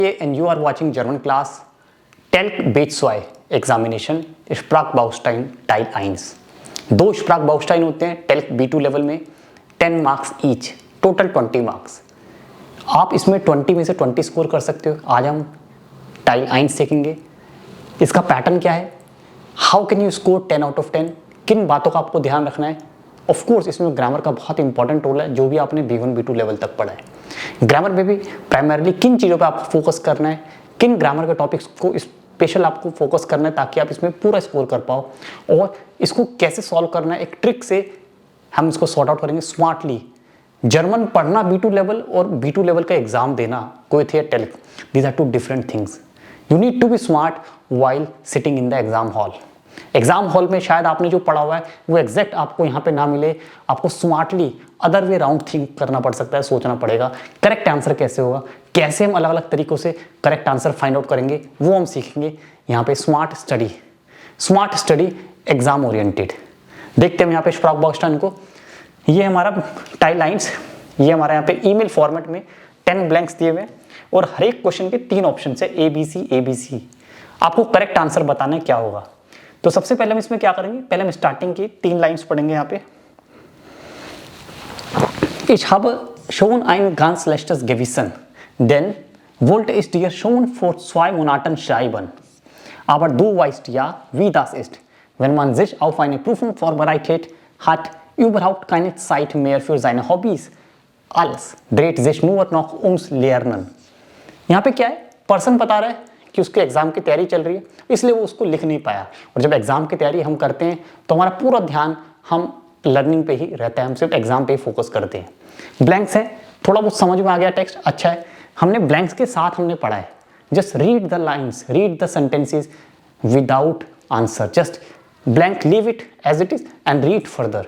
And you are watching German class Telk Bateswey examination Sprach-Baustein Teil 1। दो Sprach-Baustein होते हैं talc B2 level में, 10 marks each, total 20 marks. आप इसमें 20 में से 20 स्कोर कर सकते हो। आज हम टाइल 1 सीखेंगे। इसका पैटर्न क्या है, how can you score 10 out of 10, किन बातों का आपको ध्यान रखना है। ऑफ कोर्स इसमें ग्रामर का बहुत इंपॉर्टेंट रोल है, जो भी आपने B1 B2 लेवल तक पढ़ा है। ग्रामर में भी प्राइमरली किन चीज़ों पे आपको फोकस करना है, किन ग्रामर के टॉपिक्स को स्पेशल आपको फोकस करना है ताकि आप इसमें पूरा स्कोर कर पाओ, और इसको कैसे सॉल्व करना है एक ट्रिक से हम इसको सॉर्ट आउट करेंगे स्मार्टली। जर्मन पढ़ना B2 लेवल और B2 लेवल का एग्जाम देना कोई थे टेल्क, these are two different things. You need to be smart while sitting in the exam hall. Exam hall में शायद आपने जो पढ़ा हुआ है वो एग्जैक्ट आपको यहाँ पे ना मिले, आपको smartly other way round think करना पड़ सकता है, सोचना पड़ेगा करेक्ट आंसर कैसे होगा, कैसे हम अलग अलग तरीकों से करेक्ट आंसर फाइंड आउट करेंगे, वो हम सीखेंगे यहाँ पे। Smart study exam oriented. देखते हैं हम यहाँ पे Sprach-Baustein को। ये हमारा टाइल लाइन्स, ये हमारा यहाँ पे ईमेल फॉर्मेट में 10 ब्लैंक्स दिए हुए और हर एक क्वेश्चन के 3 ऑप्शन है, ABC। आपको करेक्ट आंसर बताना है क्या होगा। तो सबसे पहले हम इसमें क्या करेंगे, पहले हम स्टार्टिंग की 3 लाइन्स पढ़ेंगे यहाँ पे। Ich habe schon ein ganz schlechtes Gewissen, denn wollte ich dir schon vor 2 Monaten schreiben. Aber du weißt ja, wie das ist, wenn man sich auf eine Prüfung vorbereitet hat, überhaupt keine Zeit mehr für seine Hobbys. Alles dreht sich nur noch ums Lernen. यहाँ पे क्या है, person बता रहा है कि उसके exam की तैयारी चल रही है, इसलिए वो उसको लिख नहीं पाया। और जब एग्जाम की तैयारी हम करते हैं तो हमारा पूरा ध्यान हम लर्निंग पे ही रहता है, हम सिर्फ एग्जाम पे ही फोकस करते हैं। ब्लैंक्स है, थोड़ा बहुत समझ में आ गया टेक्स्ट, अच्छा है। हमने ब्लैंक्स के साथ हमने पढ़ा है, just read the lines, read the sentences without answer, just blank leave it as it is and read further.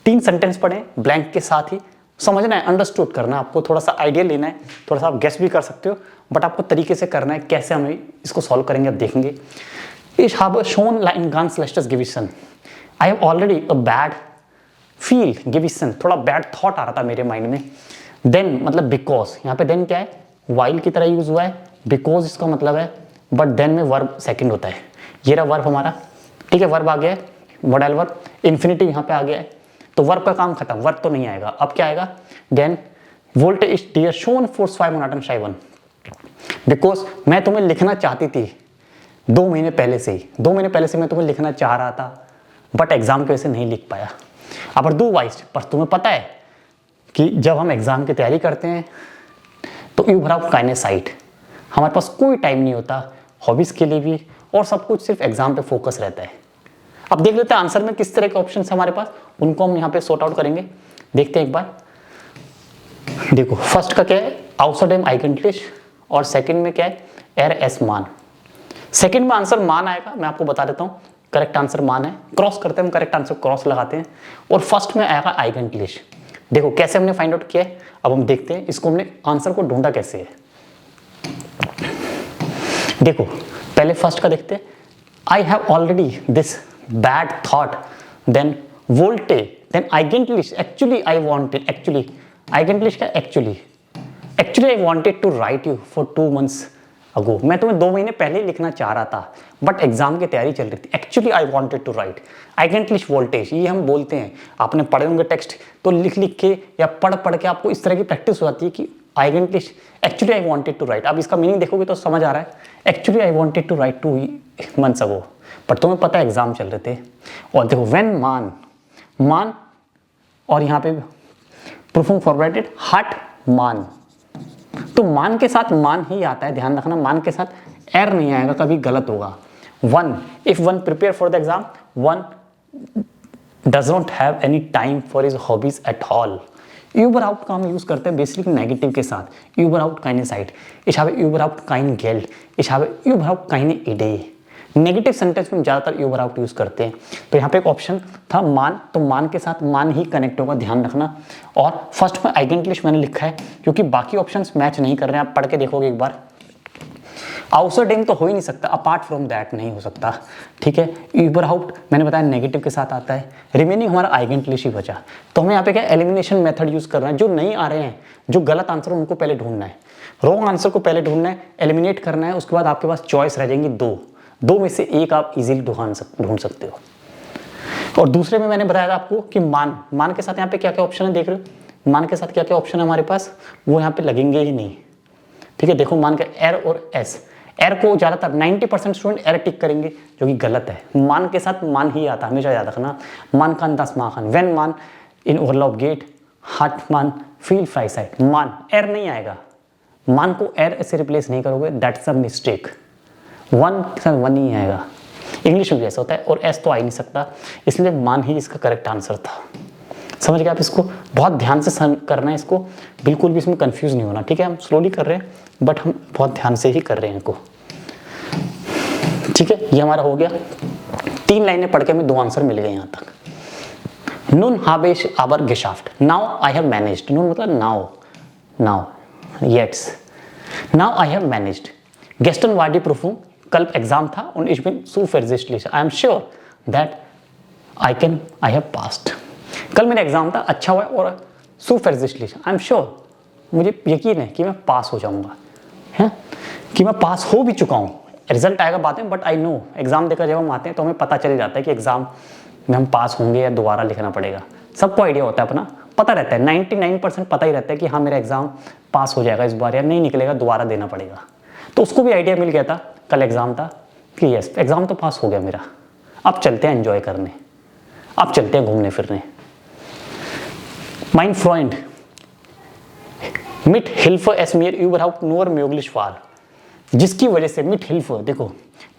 3 sentence पढ़े ब्लैंक के साथ ही, समझना है, अंडरस्टूड करना है, आपको थोड़ा सा आइडिया लेना है, थोड़ा सा आप गेस भी कर सकते हो, बट आपको तरीके से करना है। कैसे हम इसको सॉल्व करेंगे अब देखेंगे। Ich habe schon ein ganz schlechtes Gewissen. I have already a bad feel, Gewissen, थोड़ा बैड थॉट आ रहा था मेरे माइंड में। देन मतलब बिकॉज, यहाँ पे देन क्या है, वाइल की तरह यूज हुआ है, बिकॉज इसका मतलब है, बट देन में वर्ब सेकंड होता है। ये रहा वर्ब हमारा, ठीक है, वर्ब आ गया है, मॉडल वर्ब, इन्फिनिटिव यहाँ पे आ गया है, तो वर्ब का काम खत्म, वर्ब तो नहीं आएगा। अब क्या आएगा, देन वोल्ट इज डियर शोन फॉर 2 Monaten schreiben, बिकॉज मैं तुम्हें लिखना चाहती थी 2 महीने पहले से ही, 2 महीने पहले से मैं तुम्हें लिखना चाह रहा था, बट एग्जाम की वजह से नहीं लिख पाया। अब दो वाइस्ट, पर तुम्हें पता है कि जब हम एग्जाम की तैयारी करते हैं तो überhaupt keine Zeit, हमारे पास कोई टाइम नहीं होता हॉबीज के लिए भी, और सब कुछ सिर्फ एग्जाम पे फोकस रहता है। अब देख लेते हैं आंसर में किस तरह के ऑप्शन है हमारे पास, उनको हम यहाँ पे सॉर्ट आउट करेंगे। देखते हैं एक बार, देखो फर्स्ट का क्या है, außerdem eigentlich, और सेकंड में क्या है, es मान। सेकंड में आंसर मान आएगा, मैं आपको बता देता हूँ, करेक्ट आंसर मान है, क्रॉस करते हैं हम, करेक्ट आंसर क्रॉस लगाते हैं, और फर्स्ट में आएगा eigentlich। देखो कैसे हमने फाइंड आउट किया है, अब हम देखते हैं इसको हमने आंसर को ढूंढा कैसे है। देखो पहले फर्स्ट का देखते हैं, I have already this bad thought, then wollte, then eigentlich, actually I wanted, eigentlich क्या, actually I wanted to write you for 2 months ago, मैं तुम्हें 2 महीने पहले लिखना चाह रहा था, बट एग्जाम की तैयारी चल रही थी। Actually I wanted to write, eigentlich वोल्टेज, ये हम बोलते हैं, आपने पढ़े होंगे टेक्स्ट तो लिख के या पढ़ के आपको इस तरह की प्रैक्टिस हो जाती है कि eigentlich, actually I wanted to write. अब इसका मीनिंग देखोगे तो समझ आ रहा है, actually I wanted to write 2 months ago, but तुम्हें पता है एग्जाम चल रहे थे। और देखो व्हेन मान, और यहाँ पे प्रूफिंग फॉरवर्डेड हट मान, तो मान के साथ मान ही आता है, ध्यान रखना, मान के साथ एर नहीं आएगा, कभी गलत होगा। One, if one prepare for the exam, one does not have any time for his hobbies at all. überhaupt का हम यूज करते हैं बेसिकली नेगेटिव के साथ, überhaupt keine Zeit, ich habe überhaupt kein Geld, ich habe überhaupt keine Idee। Negative sentence में ज़्यादातर überhaupt use करते हैं। तो यहाँ पे एक ऑप्शन था मान, तो मान के साथ मान ही कनेक्ट होगा, ध्यान रखना। और फर्स्ट में eigentlich मैंने लिखा है क्योंकि बाकी ऑप्शंस मैच नहीं कर रहे हैं, आप पढ़ के देखोगे एक बार। außerdem तो हो ही नहीं सकता, अपार्ट फ्रॉम दैट नहीं हो सकता, ठीक है। überhaupt मैंने बताया नेगेटिव के साथ आता है, रिमेनिंग हमारा eigentlich ही बचा। तो हमें यहाँ पे क्या एलिमिनेशन मेथड यूज करना है, जो नहीं आ रहे हैं, जो गलत आंसर उनको पहले ढूंढना है। रॉन्ग आंसर को पहले ढूंढना है, एलिमिनेट करना है, उसके बाद आपके पास चॉइस रह जाएंगी दो में से एक आप इजीली ढूंढ सकते हो। और दूसरे में मैंने बताया था आपको कि मान के साथ यहाँ पे क्या क्या ऑप्शन है, देख रहे हो मान के साथ क्या क्या ऑप्शन है हमारे पास, वो यहाँ पे लगेंगे ही नहीं। ठीक है, देखो मान के एर और एस, एर को ज़्यादातर 90% स्टूडेंट एर टिक करेंगे, जो कि गलत है। मान के साथ मान ही आता, हमेशा याद रखना। मान खान दस माँ खान, वेन मान इन ओवरलॉप गेट, हार्ट मान फील फ्राई साइड, मान एर नहीं आएगा। मान को एर से रिप्लेस नहीं करोगे, दैट्स अ मिस्टेक। वन के साथ वन ही आएगा, इंग्लिश में भी ऐसा होता है, और एस तो आ ही नहीं सकता, इसलिए मान ही इसका करेक्ट आंसर था। समझ गए आप? इसको बहुत ध्यान से करना है, इसको बिल्कुल भी इसमें कंफ्यूज नहीं होना। ठीक है, हम स्लोली कर रहे हैं बट हम बहुत ध्यान से ही कर रहे हैं इनको। ठीक है, ये हमारा हो गया। 3 लाइनें पढ़ के हमें 2 आंसर मिल गए यहाँ तक। नून हाबेश आबर गेशाफ्ट, नाउ आई हैव मैनेज्ड। नून मतलब नाउ येट्स, नाउ आई हैव मैनेज्ड। गेस्टन वार्डी प्रूफूं, कल एग्जाम था und ich bin zuversichtlich, I am sure that I have passed। कल मेरा एग्जाम था, अच्छा हुआ, और zuversichtlich, I am sure, मुझे यकीन है कि मैं पास हो जाऊंगा, है कि मैं पास हो भी चुका हूँ। रिजल्ट आएगा बाद में, बट आई नो, एग्जाम देकर जब हम आते हैं तो हमें पता चल जाता है कि एग्जाम में हम पास होंगे या दोबारा लिखना पड़ेगा। सबको आइडिया होता है, अपना पता रहता है, 99% पता ही रहता है कि हाँ मेरा एग्जाम पास हो जाएगा इस बार, या नहीं निकलेगा दोबारा देना पड़ेगा। तो उसको भी आइडिया मिल गया था, कल एग्जाम था कि यस एग्जाम तो पास हो गया मेरा, अब चलते हैं एंजॉय करने, अब चलते हैं घूमने फिरने। माइन फ्रेंड मिट हिल्फ एस मियर यूबरहाउट नोर म्यूगलिश फार, जिसकी वजह से मिट हिल्फ, देखो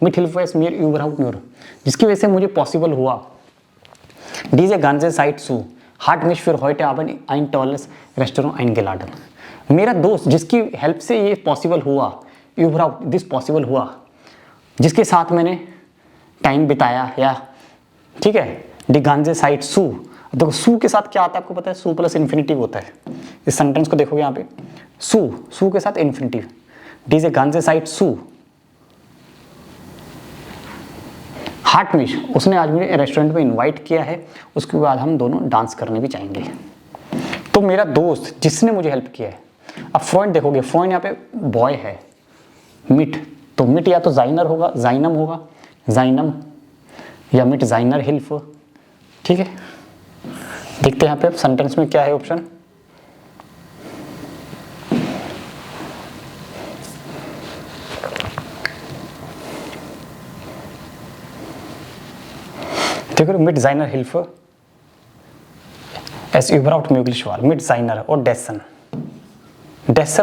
मिट हिल्फ एस मियर यूबरहाउट नोर, जिसकी वजह से मुझे पॉसिबल हुआ डीजे गांजे साइट सू हार्ट मिश फिर हॉइट आबन आइन टॉलस रेस्टोरेंट आइन गेलाडन। मेरा दोस्त जिसकी हेल्प से ये पॉसिबल हुआ, यूबरहाउट दिस पॉसिबल हुआ, जिसके साथ मैंने टाइम बिताया, या ठीक है, डी गांजे साइट सू। देखो सू के साथ क्या आता है आपको पता है, सू प्लस इन्फिनिटिव होता है। इस सेंटेंस को देखोगे यहाँ पे, सू के साथ इन्फिनिटिव, डीजे गांजे साइट सू हार्ट मिश, उसने आज मुझे रेस्टोरेंट में इनवाइट किया है, उसके बाद हम दोनों डांस करने भी जाएंगे। तो मेरा दोस्त जिसने मुझे हेल्प किया है, अब फ्रेंड देखोगे, फ्रेंड यहाँ पे बॉय है, मिट, तो मिट या तो जाइनर होगा, जाइनम होगा, जाइनम या मिट जाइनर हिल्फ। ठीक है, देखते हैं यहाँ पे सेंटेंस में क्या है ऑप्शन। देखो मिट जाइनर हिल्फ एस यूबरहाउट म्यूगलिश वाल, मिट जाइनर और डेसन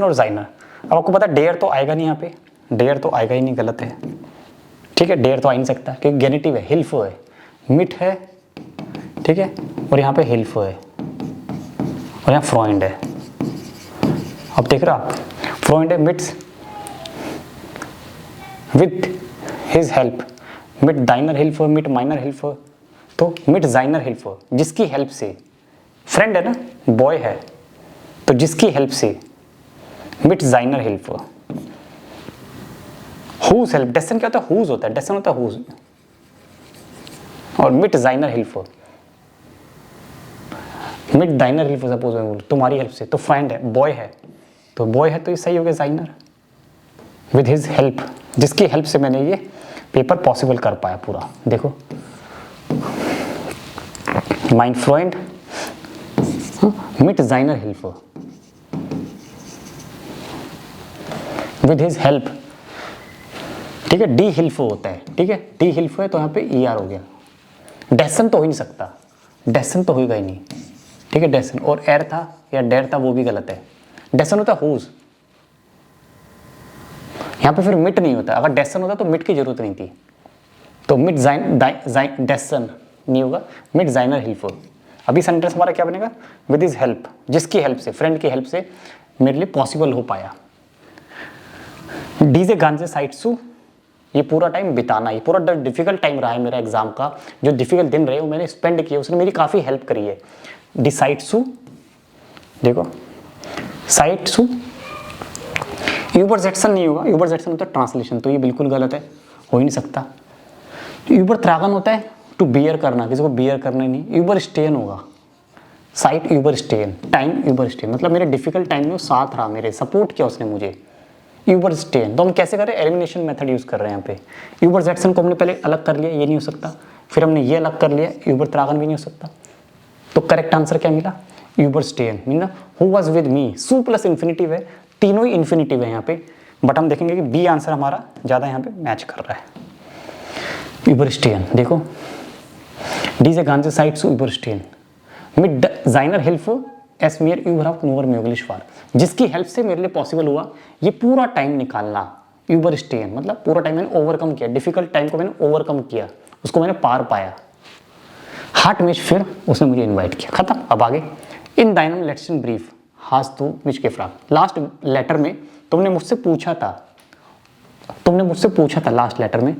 और जाइनर। अब आपको पता है डेयर तो आएगा नहीं, यहाँ पे डेयर तो आएगा ही नहीं, गलत है। ठीक है, डेयर तो आ ही नहीं सकता क्योंकि गेनेटिव है, हिल्फ है, मिट है, ठीक है, और यहाँ पे हिल्फ है, और यहाँ फ्रॉइंड है। अब देख रहे हो आप, फ्रॉइंड है, मिट्स विद हिज हेल्प, मिट डाइनर हिल्फ, मिट माइनर हिल्फ, तो मिट जाइनर हिल्फ, जिसकी हेल्प से, फ्रेंड है ना, बॉय है, तो जिसकी हेल्प से मिट जाइनर हिल्फ, हुज हेल्प, डेसन क्या होता है, हुज होता है, डेसन होता है हुज, और मिट जाइनर हिल्फ, मिट डाइनर हिल्फ, सपोज मैं बोलूं तुम्हारी हेल्प से, तो फ्रेंड है, बॉय है, तो बॉय है तो ये सही हो गया जाइनर, विद हिज हेल्प, जिसकी हेल्प से मैंने ये पेपर पॉसिबल कर पाया पूरा। देखो माइन फ्रेंड मिट जाइनर हिल्फ विद हिज हेल्प, ठीक है, डी हिल्फ होता है, ठीक है, डी हिल्फ है तो यहाँ पे ई आर हो गया। डेसन तो हो ही नहीं सकता, डेसन तो होगा ही नहीं, ठीक है, डेसन, और एर था या डेर था वो भी गलत है, डेसन होता है हुज, यहाँ पे फिर मिट नहीं होता, अगर डेसन होता तो मिट की जरूरत नहीं थी, तो मिट डेसन नहीं होगा, मिट जाइनर हिल्फ। अभी सेंटेंस हमारा क्या बनेगा, विद हिज हेल्प, जिसकी हेल्प से, फ्रेंड की हेल्प से मेरे लिए पॉसिबल हो पाया। डीजे गांजे साइट सू, ये पूरा टाइम बिताना, ये पूरा डिफिकल्ट टाइम रहा है मेरा एग्जाम का, जो डिफिकल्ट दिन रहे वो मैंने स्पेंड किया, उसने मेरी काफ़ी हेल्प करी है। डी साइट सू, देखो साइट सू, यूबर जेटसन नहीं होगा, यूबर जेटसन होता है ट्रांसलेशन, तो ये बिल्कुल गलत है, हो ही नहीं सकता। यूबर त्रागन होता है टू बियर करना, किसी को बियर करना नहीं, यूबर स्टेन होगा, साइट यूबरस्टेन, टाइम यूबरस्टेन, मतलब मेरे डिफिकल्ट टाइम में वो साथ रहा, मेरे सपोर्ट किया उसने मुझे। यूबरस्टेन, तो हम कैसे कर रहे हैं, एलिमिनेशन मेथड यूज कर रहे हैं यहाँ पे। यूबरजैक्सन को हमने पहले अलग कर लिया, ये नहीं हो सकता, फिर हमने ये अलग कर लिया, यूबरत्रागन भी नहीं हो सकता, तो करेक्ट आंसर क्या मिला, यूबरस्टेन। Mean who was with me, सू प्लस इन्फिनिटिव है, तीनों ही इन्फिनिटिव है यहाँ पे, बट हम देखेंगे कि बी आंसर हमारा ज़्यादा यहाँ पे मैच कर रहा है। यूबरस्टेन देखो, डी से गांजे साइड सू यूबरस्टेन मिड जाइनर हेल्प एस मेयर यूबरहाफ्ट नोवर म्यूगलिश फार, जिसकी हेल्प से मेरे लिए पॉसिबल हुआ ये पूरा टाइम निकालना। यूबरस्टेन मतलब पूरा टाइम मैंने ओवरकम किया, डिफिकल्ट टाइम को मैंने ओवरकम किया, उसको मैंने पार पाया। हार्ट मिच, फिर उसने मुझे इनवाइट किया, खत्म। अब आगे, इन दाइनम लेट्स इन ब्रीफ हास तू मिच के फ्राक, लास्ट लेटर में तुमने मुझसे पूछा था लास्ट लेटर में,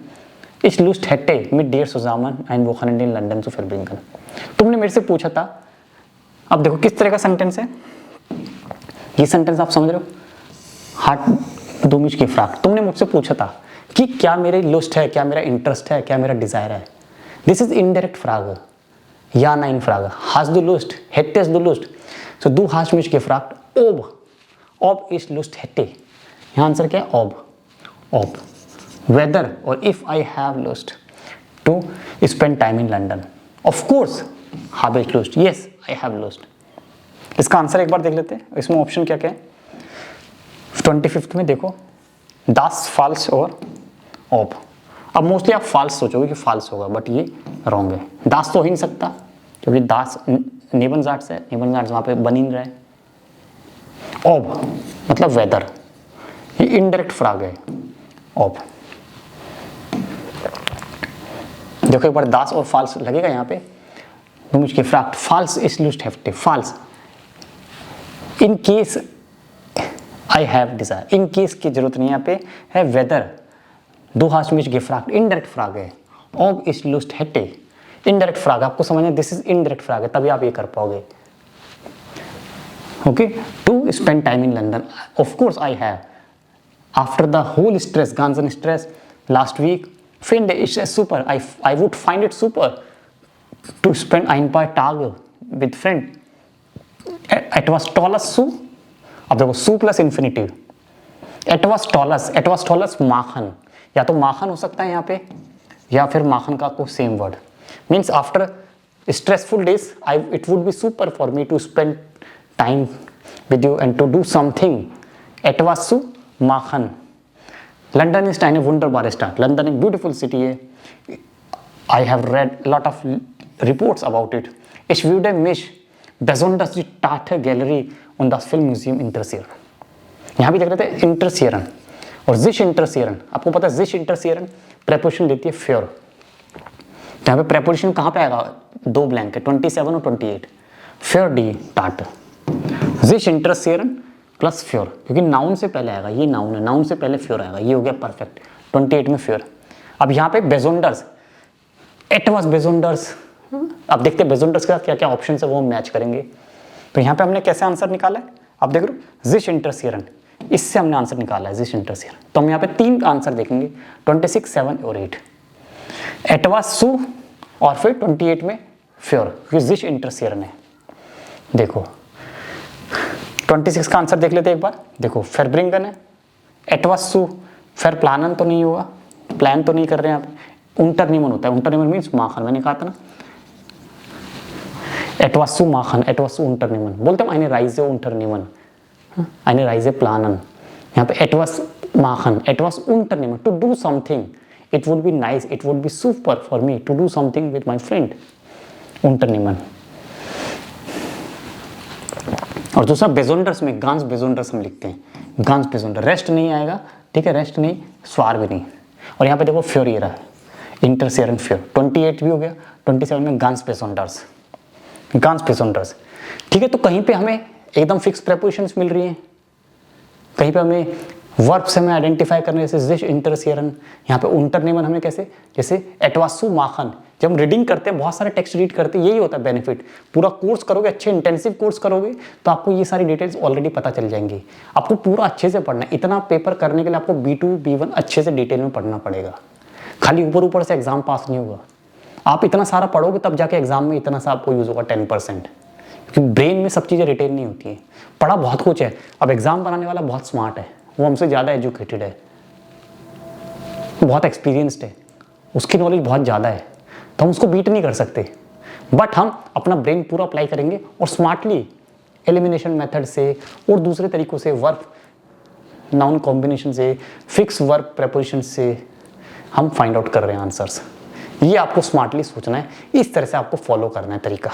इस लुस्ट हेटे मिड डियर सुजामन एंड वोखन इन लंदन टू फेरब्रिंगन, तुमने मेरे से पूछा था। अब देखो किस तरह का सेंटेंस है ये सेंटेंस, आप समझ रहे हो, हार्ट दो मिच के फ्राक, तुमने मुझसे पूछा था कि क्या मेरी लुस्ट है, क्या मेरा इंटरेस्ट है, क्या मेरा डिजायर है। दिस इज इनडायरेक्ट फ्राग, या नाइन फ्राग, हास दु लुस्ट हेटेस दु लुस्ट, सो दू हास मिच के फ्राक ऑब इस लुस्ट हेटे, यहाँ आंसर क्या है, ऑब वेदर और if I have lust to spend time in London, of course have I lust, yes I have lust. इसका आंसर एक बार देख लेते हैं, इसमें ऑप्शन क्या क्या है। 25th में देखो, दास, फाल्स और ऑब। अब मोस्टली आप फाल्स सोचोगे कि फाल्स होगा, बट ये रॉन्ग है। दास तो हो ही नहीं सकता क्योंकि दास नेबनजार्ट्स है, नेबनजार्ट्स वहाँ पे बन ही नहीं रहा है। ऑब मतलब वेदर, ये इनडायरेक्ट फ्राग है ऑब। देखो एक बार दास और फाल्स लगेगा यहाँ पे, मुझ के फ्राग फाल्स इस लुस्ट हेफ्टे, फाल्स in case I have desire, in case की जरूरत नहीं यहाँ पे है, वेदर दो हाथ मिच gefragt, इनडायरेक्ट फ्राग है। ऑब इस लुस्ट हेटे, इनडायरेक्ट फ्राग, आपको समझना दिस इज इनडायरेक्ट फ्राग है, तभी आप ये कर पाओगे। Okay, to spend time in London, of course I have, after the whole stress, गांजन stress last week, find it super, I would find it super to spend ein paar Tage with friend. It was tallest su, अब देखो su plus infinitive, it was tallest माखन, या तो माखन हो सकता है यहाँ पे, या फिर माखन का कोई same word, means after stressful days it would be super for me to spend time with you and to do something. It was su Makhan. London is eine wunderbare Stadt. London एक beautiful city है. I have read lot of reports about it. Ich würde mich besonders die Tate Gallery und das Filmmuseum interessieren. यहाँ भी देख रहे थे इंटरसियरन और जिश इंटरसियरन. आपको पता है जिश इंटरसियरन प्रेपोजिशन देती है फ्योर. यहाँ पे प्रेपोजिशन कहाँ पे आएगा? दो ब्लैंक है, 27 और 28. फ्योर डी टाट. जिश इंटरसियरन प्लस फ्योर, क्योंकि नाउन से पहले आएगा, ये नाउन है, नाउन से पहले फ्योर आएगा, ये हो गया परफेक्ट. 28 में फ्योर. अब यहाँ पे बेजोंडर्स, इट वाज बेजोंडर्स. अब देखते हैं बेजोंडर्स के साथ क्या क्या ऑप्शन है वो हम मैच करेंगे. तो यहाँ पे हमने कैसे आंसर निकाला है, आप देख रहे हो जिश इंटरसियरन, इससे हमने आंसर निकाला है जिश इंटरसियरन. तो हम यहाँ पे तीन आंसर देखेंगे, 26, 7 और 8. इट वाज सू और फिर 28 में फ्योर, क्योंकि जिश इंटरसियरन है. देखो 26 का आंसर देख लेते हैं एक बार. देखो फेरब्रिंगन है, इट वाज सू, फेर प्लानन तो नहीं होगा, प्लान तो नहीं कर रहे हैं आप. उंटरनिमन होता है, उंटरनिमन मीन्स माखन, मैंने कहा था ना. इट वाज सू माखन, इट वाज सू उंटरनिमन. बोलते हैं eine Reise unternehmen, eine Reise planen. यहाँ पे it was Makhan, it was unternehmen, to do something. It would be nice, it would be super for me to do something with my friend. unternehmen. और दूसरा बेजोंडर्स में गांस बेजोंडर्स हम लिखते हैं, गांस बेजोंडर. Rest नहीं आएगा, ठीक है, रेस्ट नहीं, स्वार भी नहीं. और यहाँ पे देखो फ्योर ये रहा है, इंटरसियरन फ्योर. 28 भी हो गया, 27 में गांस बेजोंडर्स, गांस बेजोंडर्स. ठीक है, तो कहीं पे हमें एकदम फिक्स प्रेपोजिशंस मिल रही हैं, कहीं पे हमें वर्ब्स हमें आइडेंटिफाई करने, जैसे जिश इंटरसियरन. यहाँ पे unternehmen हमें कैसे, जैसे इट वाज सू माखन. जब हम रीडिंग करते हैं, बहुत सारे टेक्स्ट रीड करते हैं, यही होता है बेनिफिट. पूरा कोर्स करोगे, अच्छे इंटेंसिव कोर्स करोगे, तो आपको ये सारी डिटेल्स ऑलरेडी पता चल जाएंगी. आपको पूरा अच्छे से पढ़ना है. इतना पेपर करने के लिए आपको B2 B1 अच्छे से डिटेल में पढ़ना पड़ेगा. खाली ऊपर ऊपर से एग्जाम पास नहीं होगा. आप इतना सारा पढ़ोगे तब जाके एग्जाम में इतना सा आपको यूज होगा 10%. क्योंकि ब्रेन में सब चीज़ें रिटेन नहीं होती हैं। पढ़ा बहुत कुछ है, अब एग्जाम बनाने वाला बहुत स्मार्ट है, वो हमसे ज़्यादा एजुकेटेड है, बहुत एक्सपीरियंस्ड है, उसकी नॉलेज बहुत ज़्यादा है, तो हम उसको बीट नहीं कर सकते। बट हम अपना ब्रेन पूरा अप्लाई करेंगे और स्मार्टली एलिमिनेशन मेथड से और दूसरे तरीकों से, वर्ब नाउन कॉम्बिनेशन से, फिक्स वर्ब प्रेपोजिशन से हम फाइंड आउट कर रहे हैं आंसर्स। ये आपको स्मार्टली सोचना है, इस तरह से आपको फॉलो करना है तरीका।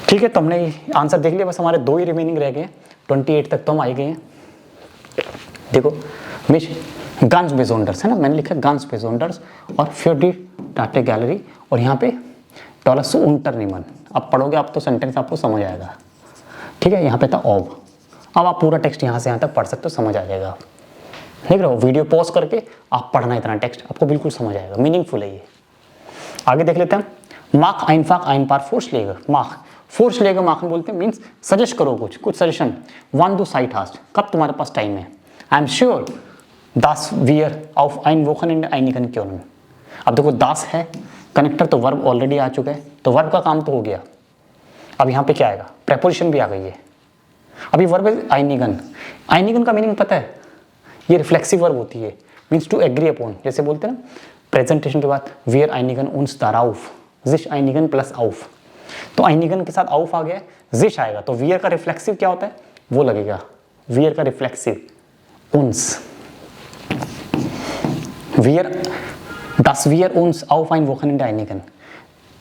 ठीक है, तो हमने आंसर देख लिया, बस हमारे 2 ही रिमेनिंग रह गए हैं। 28 तक तो हम आ गए हैं। देखो मिश गांस बेजोंडर्स है ना, मैंने लिखा गांस बेजोंडर्स और फ्योडी डाटे गैलरी और यहाँ पे टॉलस उंटरनिमन। अब पढ़ोगे आप तो सेंटेंस आपको समझ आएगा। ठीक है, यहाँ पे था ऑब। अब आप पूरा टेक्स्ट यहाँ से यहाँ तक पढ़ सकते हो, समझ आ जाएगा। देख रहे हो, वीडियो पॉज करके आप पढ़ना, इतना टेक्स्ट आपको बिल्कुल समझ आएगा, मीनिंगफुल है ये। आगे देख लेते हैं। मार्क आइनफाक आइन पार फोर्स लेगा, मार्क फोर्स लेगा, मार्क बोलते हैं मीन्स सजेस्ट करो, कुछ सजेशन। वन दो साइट हास्ट, कब तुम्हारे पास टाइम है। आई एम श्योर दास वियर ऑफ आइन वोखन एंड आइनिकन क्यों। अब देखो दास है कनेक्टर, तो वर्ब ऑलरेडी आ चुका है, तो वर्ब का काम तो हो गया। अब यहाँ पे क्या आएगा, प्रेपोजिशन भी आ गई है। अभी वर्ब है आइनिगन। आइनिगन का मीनिंग पता है, ये रिफ्लेक्सिव वर्ब होती है, मीन्स टू एग्री अपॉन। जैसे बोलते हैं ना प्रेजेंटेशन के बाद वियर आइनिगन उन्स दाराउफ, जिश आइनिगन प्लस आउफ, तो आइनिगन के साथ आउफ आ गया, जिश आएगा, तो वियर का रिफ्लेक्सिव क्या होता है वो लगेगा, वियर का रिफ्लेक्सिव उन्स, wear das wir uns auf ein Wochenende einigen.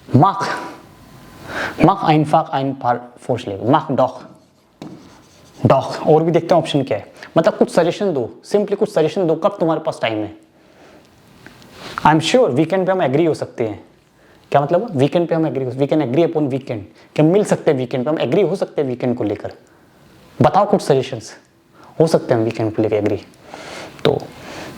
Mach einfach ein paar Vorschläge. Mach doch. और भी देखते हैं ऑप्शन क्या है, मतलब कुछ सजेशन दो, सिंपली कुछ सजेशन दो, कब तुम्हारे पास टाइम है। आई एम श्योर वीकेंड पे हम एग्री हो सकते हैं। क्या मतलब, वीकेंड पे हम agree, we can agree upon weekend, कि मिल सकते हैं वीकेंड पे, हम एग्री हो सकते हैं वीकेंड को लेकर। बताओ कुछ सजेशंस, हो सकते हैं हम वीकेंड को लेकर एग्री। तो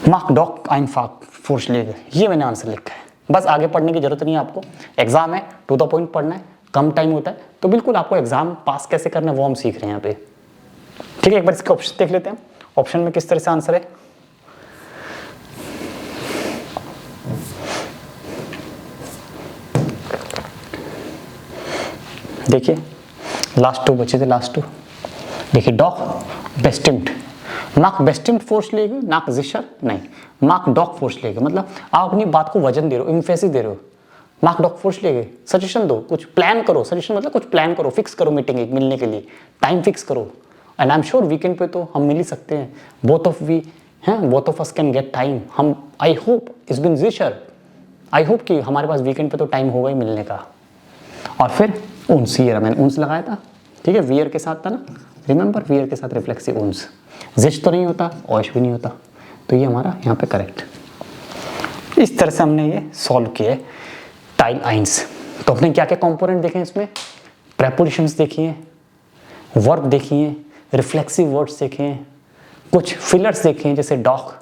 मार्क डॉक आइनफाक फोर्स लेगा, ये मैंने आंसर लिखा है। बस आगे पढ़ने की जरूरत नहीं है आपको, एग्जाम है, टू द पॉइंट पढ़ना है, कम टाइम होता है, तो बिल्कुल आपको एग्जाम पास कैसे करना है वो हम सीख रहे हैं यहाँ पे। ठीक है, एक बार इसके ऑप्शन देख लेते हैं, ऑप्शन में किस तरह से आंसर है। देखिए लास्ट 2 बचे थे, लास्ट 2 देखिए। डॉक बेस्टिम्ड, मार्क बेस्टिम्ड फोर्स लेगी, नाक जिशर नहीं, मार्क डॉक फोर्स लेगा, मतलब आप अपनी बात को वजन दे रहे हो, इम्फेसिस दे रहे हो। मार्क डॉक फोर्स लेगे, सजेशन दो, कुछ प्लान करो, सजेशन मतलब कुछ प्लान करो, फिक्स करो मीटिंग एक मिलने के लिए, टाइम फिक्स करो। And I am sure weekend पे तो हम मिल ही सकते हैं, both of us can get time. हम आई होप इस बिन जिशर, आई होप कि हमारे पास वीकेंड पे तो टाइम होगा ही मिलने का। और फिर उन्स, ये मैंने उन्स लगाया था, ठीक है, वियर के साथ था ना, रिमेंबर वियर के साथ रिफ्लेक्सिव उन्स, जिश तो नहीं होता, ऑश भी नहीं होता, तो ये हमारा यहाँ पे करेक्ट। इस तरह से हमने ये सॉल्व किया टाइल आइंस। तो हमने क्या क्या कंपोनेंट देखे इसमें, प्रेपोजिशंस देखी हैं, वर्ब देखी हैं, रिफ्लेक्सिव वर्ड्स देखे हैं, कुछ फिलर्स देखे हैं जैसे डॉक,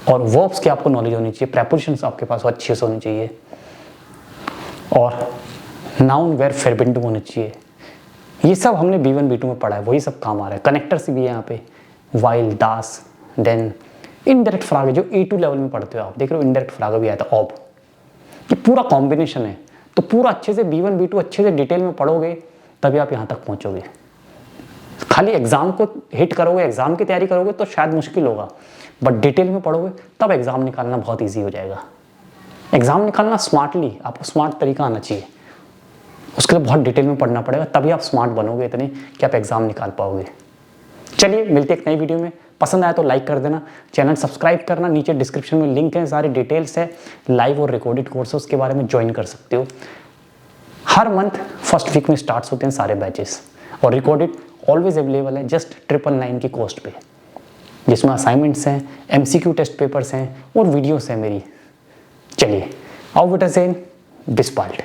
और वर्ब्स की आपको नॉलेज होनी चाहिए, प्रेपोजिशंस आपके पास अच्छे से होनी चाहिए, और नाउन वेर फेरबिंडम होनी चाहिए। ये सब हमने B1 B2 में पढ़ा है, वही सब काम आ रहा है। कनेक्टर्स भी है यहाँ पे, वाइल, दास, देन इनडायरेक्ट फ्रागे जो A2 लेवल में पढ़ते हो आप, देख रहे हो इनडायरेक्ट फ्रागे भी आया था, ऑब, ये पूरा कॉम्बिनेशन है। तो पूरा अच्छे से B1 B2 अच्छे से डिटेल में पढ़ोगे तभी आप यहाँ तक पहुँचोगे। खाली एग्जाम को हिट करोगे, एग्जाम की तैयारी करोगे तो शायद मुश्किल होगा, बट डिटेल में पढ़ोगे तब एग्जाम निकालना बहुत ईजी हो जाएगा। एग्जाम निकालना स्मार्टली, आपको स्मार्ट तरीका आना चाहिए, उसके लिए बहुत डिटेल में पढ़ना पड़ेगा, तभी आप स्मार्ट बनोगे इतने कि आप एग्जाम निकाल पाओगे। चलिए मिलते हैं एक नई वीडियो में, पसंद आया तो लाइक कर देना, चैनल सब्सक्राइब करना, नीचे डिस्क्रिप्शन में लिंक है, सारी डिटेल्स है, लाइव और रिकॉर्डेड कोर्सेस के बारे में ज्वाइन कर सकते हो। हर मंथ फर्स्ट वीक में स्टार्ट होते हैं सारे बैचेस, और रिकॉर्डेड ऑलवेज अवेलेबल है जस्ट 999 की कॉस्ट पे, जिसमें असाइनमेंट्स हैं, MCQ टेस्ट पेपर्स हैं और वीडियोस हैं मेरी। चलिए, auf Wiedersehen, bis bald।